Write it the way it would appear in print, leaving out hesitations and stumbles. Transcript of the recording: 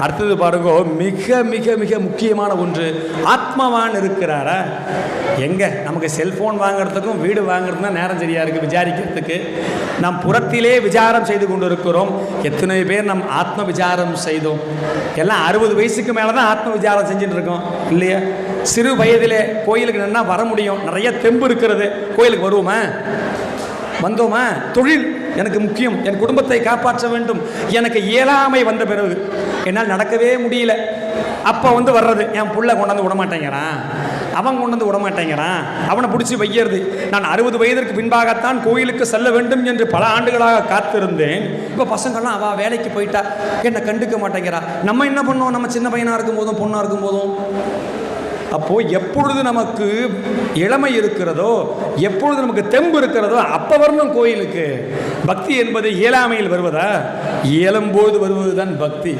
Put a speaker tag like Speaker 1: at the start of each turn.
Speaker 1: அடுத்தது பாருங்க, மிக மிக மிக முக்கியமான ஒன்று, ஆத்மவான் இருக்கிறாரா? எங்கே நமக்கு செல்ஃபோன் வாங்கிறதுக்கும் வீடு வாங்குறதுக்கு தான் நேரம் சரியாக இருக்குது விசாரிக்கிறதுக்கு. நம் புறத்திலே விசாரம் செய்து கொண்டு இருக்கிறோம். எத்தனை பேர் நம் ஆத்ம விசாரம் செய்தோம்? எல்லாம் 60 வயசுக்கு மேலே தான் ஆத்ம விசாரம் செஞ்சுட்டு இருக்கோம் இல்லையா? சிறு வயதிலே கோயிலுக்கு நின்னா வர முடியும், நிறைய தெம்பு இருக்கிறது, கோயிலுக்கு வருவோமா? வந்தோமா? தொழில் எனக்கு முக்கியம், என் குடும்பத்தை காப்பாற்ற வேண்டும், எனக்கு இயலாமை வந்த பிறகு என்னால் நடக்கவே முடியல, அப்போ வர்றது, என் புள்ள கொண்டாந்து விடமாட்டேங்கிறான், அவன் கொண்டாந்து விடமாட்டேங்கிறான், அவனை பிடிச்சி வைக்கிறது. நான் 60 வயதிற்கு பின்பாகத்தான் கோயிலுக்கு செல்ல வேண்டும் என்று பல ஆண்டுகளாக காத்திருந்தேன். இப்போ பசங்கள்லாம் அவள் வேலைக்கு போயிட்டா, என்னை கண்டுக்க மாட்டேங்கிறா. நம்ம என்ன பண்ணோம்? நம்ம சின்ன பையனாக இருக்கும் போதும் பொண்ணாக இருக்கும் போதும். அப்போது எப்பொழுது நமக்கு இளமை இருக்கிறதோ, எப்பொழுது நமக்கு தெம்பு இருக்கிறதோ அப்போ வரணும் கோயிலுக்கு. பக்தி என்பது இயலாமையில் வருவதா? இயலும்போது வருவது தான் பக்தி.